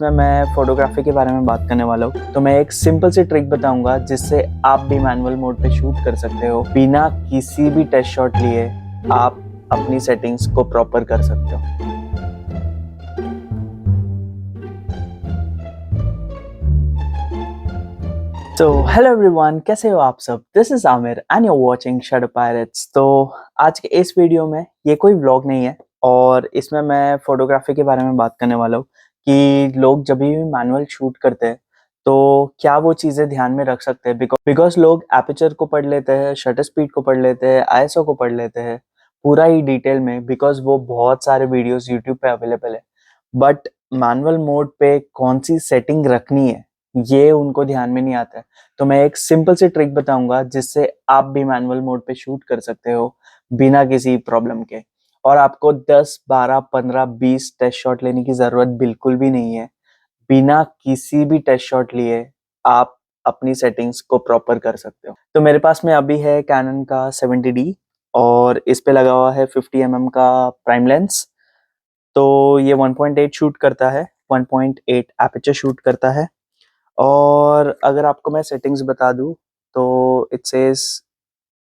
में मैं फोटोग्राफी के बारे में बात करने वाला हूँ। तो मैं एक सिंपल सी ट्रिक बताऊंगा जिससे आप भी मैनुअल मोड पे शूट कर सकते हो बिना किसी भी टेस्ट शॉट लिए। आप अपनी सेटिंग्स को प्रॉपर कर सकते हो। तो हेलो एवरीवन, कैसे हो आप सब। This is Aamir and you watching shadow pirates. तो आज के इस वीडियो में ये कोई व्लॉग नहीं है और इसमें मैं फोटोग्राफी के बारे में बात करने वाला हूँ कि लोग जब भी मैनुअल शूट करते हैं तो क्या वो चीज़ें ध्यान में रख सकते हैं। बिकॉज लोग एपर्चर को पढ़ लेते हैं, शटर स्पीड को पढ़ लेते हैं, आईएसओ को पढ़ लेते हैं पूरा ही डिटेल में, बिकॉज वो बहुत सारे वीडियोस यूट्यूब पे अवेलेबल है। बट मैनुअल मोड पे कौन सी सेटिंग रखनी है ये उनको ध्यान में नहीं आता है। तो मैं एक सिंपल सी ट्रिक बताऊंगा जिससे आप भी मैनुअल मोड पे शूट कर सकते हो बिना किसी प्रॉब्लम के। और आपको 10, 12, 15, 20 टेस्ट शॉट लेने की जरूरत बिल्कुल भी नहीं है। बिना किसी भी टेस्ट शॉट लिए आप अपनी सेटिंग्स को प्रॉपर कर सकते हो। तो मेरे पास में अभी है कैनन का 70D और इस पे लगा हुआ है 50mm का प्राइम लेंस। तो ये 1.8 शूट करता है, 1.8 एपर्चर शूट करता है। और अगर आपको मैं सेटिंग्स बता दूं तो it says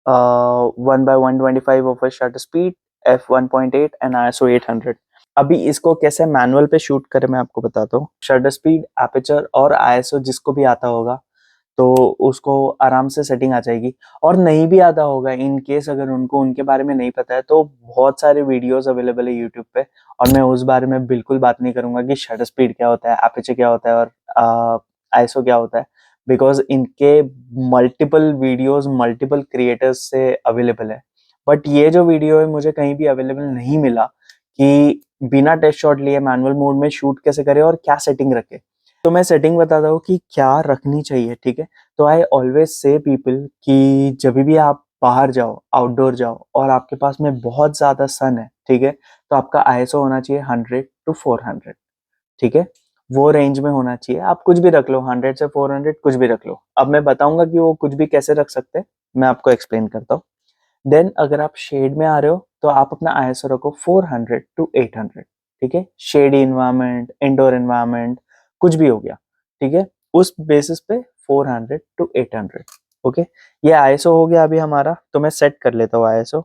1/125 of shutter speed, f1.8 and ISO 800। अभी इसको कैसे मैनुअल पे शूट करें मैं आपको बताता हूँ। शटर स्पीड, एपर्चर और ISO जिसको भी आता होगा तो उसको आराम से सेटिंग आ जाएगी। और नहीं भी आता होगा, इन केस अगर उनको उनके बारे में नहीं पता है, तो बहुत सारे वीडियोस अवेलेबल है यूट्यूब पे और मैं उस बारे में बिल्कुल बात नहीं करूंगा कि शटर स्पीड क्या होता है, एपर्चर क्या होता है और आईएसओ क्या होता है। बिकॉज इनके मल्टीपल वीडियोस मल्टीपल क्रिएटर्स से अवेलेबल है। बट ये जो वीडियो है मुझे कहीं भी अवेलेबल नहीं मिला कि बिना टेस्ट शॉट लिए मैनुअल मोड में शूट कैसे करें और क्या सेटिंग रखे। तो मैं सेटिंग बताता हूँ कि क्या रखनी चाहिए, ठीक है। तो आई ऑलवेज से पीपल कि जब भी आप बाहर जाओ, आउटडोर जाओ और आपके पास में बहुत ज्यादा सन है, ठीक है, तो आपका आईएसओ होना चाहिए 100 to 400, ठीक है। वो रेंज में होना चाहिए। आप कुछ भी रख लो, 100 से 400 कुछ भी रख लो। अब मैं बताऊंगा कि वो कुछ भी कैसे रख सकते हैं, मैं आपको एक्सप्लेन करता हूँ। देन अगर आप शेड में आ रहे हो तो आप अपना आईएसओ रखो 400 to 800, ठीक है। शेडी इन्वायरमेंट, इंडोर इन्वायरमेंट, कुछ भी हो गया, ठीक है। उस बेसिस पे 400 to 800, ओके। ये आईएसओ हो गया अभी हमारा। तो मैं सेट कर लेता हूँ आईएसओ।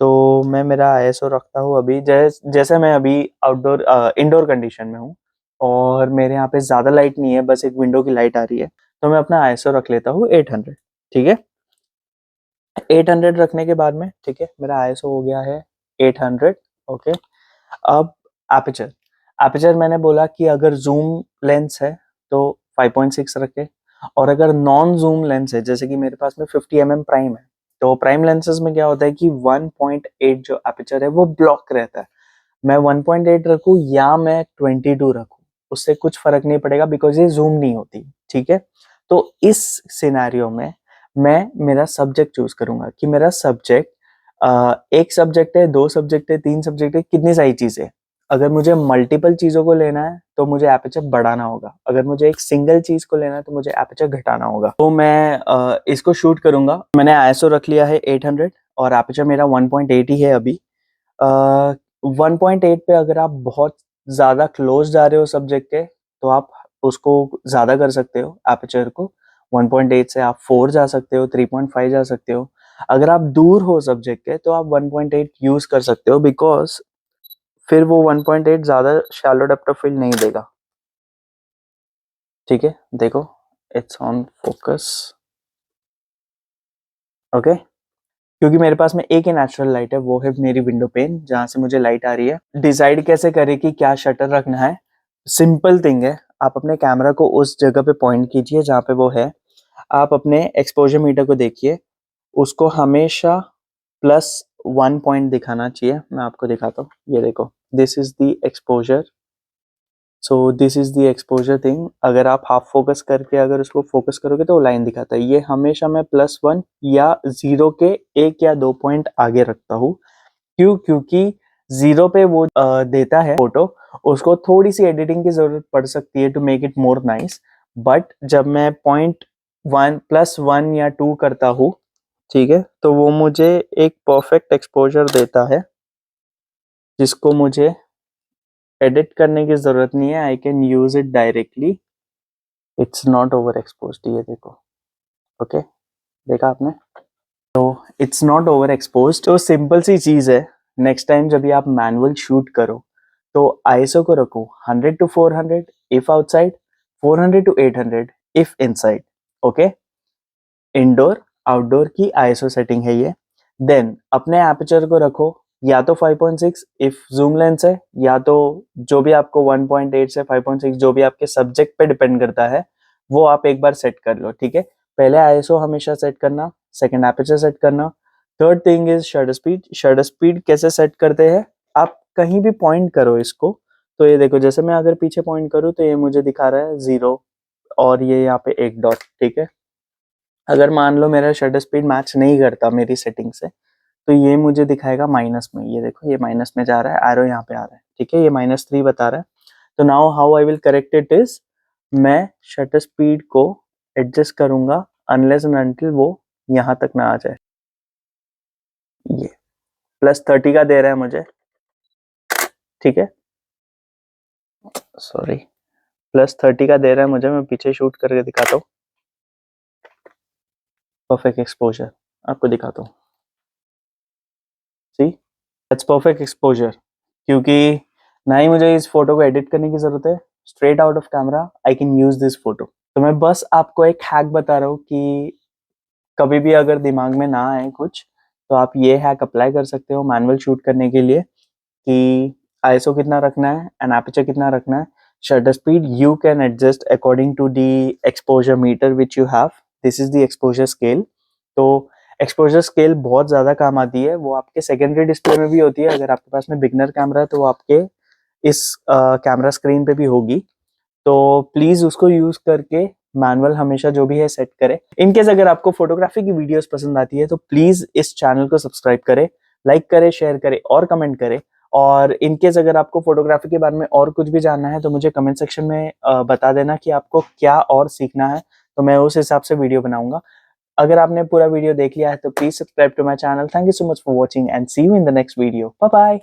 तो मैं मेरा आईएसओ रखता हूँ अभी जैसे मैं अभी आउटडोर इंडोर कंडीशन में हूँ और मेरे यहाँ पे ज्यादा लाइट नहीं है, बस एक विंडो की लाइट आ रही है। तो मैं अपना आईएसओ रख लेता हूँ 800, ठीक है। 800 रखने के बाद में, ठीक है, मेरा आईएसओ हो गया है 800, ओके। अब एपर्चर, एपर्चर मैंने बोला कि अगर जूम लेंस है तो 5.6 रखे, और अगर नॉन जूम लेंस है जैसे कि मेरे पास में 50mm प्राइम है, तो प्राइम लेंसेज में क्या होता है कि 1.8 जो एपर्चर है वो ब्लॉक रहता है। मैं 1.8 रखूं या मैं 22 रखूं, उससे कुछ फर्क नहीं पड़ेगा बिकॉज ये जूम नहीं होती, ठीक है। तो इस सिनेरियो में मैं मेरा सब्जेक्ट चूज करूंगा कि मेरा सब्जेक्ट एक सब्जेक्ट है, दो सब्जेक्ट है, तीन सब्जेक्ट है, कितनी सारी चीजें। अगर मुझे मल्टीपल चीजों को लेना है तो मुझे एपर्चर बढ़ाना होगा, अगर मुझे एक सिंगल चीज को लेना है तो मुझे एपर्चर घटाना होगा। तो मैं इसको शूट करूंगा। मैंने आईएसओ रख लिया है 800 और एपर्चर मेरा 1.8 ही है अभी। 1.8 पे अगर आप बहुत ज्यादा क्लोज जा रहे हो सब्जेक्ट के तो आप उसको ज्यादा कर सकते हो एपर्चर को। 1.8 से आप 4 जा सकते हो, 3.5 जा सकते हो। अगर आप दूर हो सब्जेक्ट के तो आप 1.8 यूज कर सकते हो, बिकॉज फिर वो 1.8 ज्यादा शैलो डेप्थ ऑफ फील्ड नहीं देगा, ठीक है। देखो, इट्स ऑन फोकस, ओके। क्योंकि मेरे पास में एक ही नेचुरल लाइट है, वो है मेरी विंडो पेन जहां से मुझे लाइट आ रही है। डिसाइड कैसे करें कि क्या शटर रखना है? सिंपल थिंग है, आप अपने कैमरा को उस जगह पे पॉइंट कीजिए जहाँ पे वो है। आप अपने एक्सपोजर मीटर को देखिए, उसको हमेशा +1 पॉइंट दिखाना चाहिए। मैं आपको दिखाता हूँ, ये देखो, this is the exposure. So this is the exposure thing. अगर आप हाफ फोकस करके अगर उसको फोकस करोगे तो वो लाइन दिखाता है। ये हमेशा मैं +1 या 0 के 1 या 2 पॉइंट आगे रखता हूँ। क्यों? क्योंकि 0 पे वो देता है फोटो, उसको थोड़ी सी एडिटिंग की जरूरत पड़ सकती है to make it more nice. But जब मैं +1 या 2 करता हूँ, ठीक है, तो वो मुझे एक परफेक्ट एक्सपोजर देता है जिसको मुझे एडिट करने की जरूरत नहीं है, I can use it directly, it's not over exposed, ये देखो, ओके देखा आपने, तो इट्स नॉट ओवर एक्सपोज्ड। तो सिंपल सी चीज है, नेक्स्ट टाइम जब भी आप मैनुअल शूट करो तो आईएसओ को रखो 100 to 400 if outside, 400 to 800 if inside, okay. Indoor outdoor की आईएसओ सेटिंग है ये। देन अपने एपर्चर को रखो या तो 5.6 इफ जूम लेंस है, या तो जो भी आपको 1.8 से 5.6 जो भी आपके सब्जेक्ट पे डिपेंड करता है वो आप एक बार सेट कर लो, ठीक है। पहले आईएसओ हमेशा सेट करना, सेकंड एपर्चर सेट करना, third thing is shutter speed. Shutter speed कैसे सेट करते हैं, आप कहीं भी पॉइंट करो इसको, तो ये देखो जैसे मैं अगर पीछे पॉइंट करूँ तो ये मुझे दिखा रहा है 0 और ये यहाँ पे एक डॉट, ठीक है। अगर मान लो मेरा शटर स्पीड मैच नहीं करता मेरी सेटिंग से तो ये मुझे दिखाएगा माइनस में, ये देखो ये माइनस में जा रहा है, एरो यहाँ पे आ रहा है, ठीक है, ये -3 बता रहा है। तो now how I will correct it is, मैं शटर स्पीड को एडजस्ट करूंगा अनलेस एंड अनटिल वो यहाँ तक ना आ जाए। ये +30 का दे रहा है मुझे, ठीक है, सॉरी +30 का दे रहा है मुझे, मैं पीछे शूट करके दिखाता हूँ, परफेक्ट एक्सपोजर आपको दिखाता हूँ, सी दैट्स परफेक्ट एक्सपोजर, क्योंकि ना ही मुझे इस फोटो को एडिट करने की जरूरत है, straight out of camera I can use this photo. तो मैं बस आपको एक हैक बता रहा हूँ कि कभी भी अगर दिमाग में ना आए कुछ तो आप ये हैक अप्लाई कर सकते हो मैनुअल शूट करने के लिए, कि आईएसओ कितना रखना है एंड एपर्चर कितना रखना है, shutter speed you can adjust according to the exposure meter which you have, this is the exposure scale. तो एक्सपोजर स्केल बहुत ज़्यादा काम आती है, वो आपके सेकेंडरी डिस्प्ले में भी होती है, अगर आपके पास में बिगनर कैमरा है तो वो आपके इस कैमरा स्क्रीन पे भी होगी, तो प्लीज़ उसको यूज़ करके मैनुअल हमेशा जो भी है सेट करें। इनकेस अगर आपको फोटोग्राफी की वीडियोस पसंद आती है तो प्लीज़ इस चैनल को सब्सक्राइब करें, लाइक करें, शेयर करें और कमेंट करें। और इनकेस अगर आपको फोटोग्राफी के बारे में और कुछ भी जानना है तो मुझे कमेंट सेक्शन में बता देना कि आपको क्या और सीखना है, तो मैं उस हिसाब से वीडियो बनाऊंगा। अगर आपने पूरा वीडियो देख लिया है तो please subscribe to my channel. Thank you so much for watching and see you in the next video. Bye bye.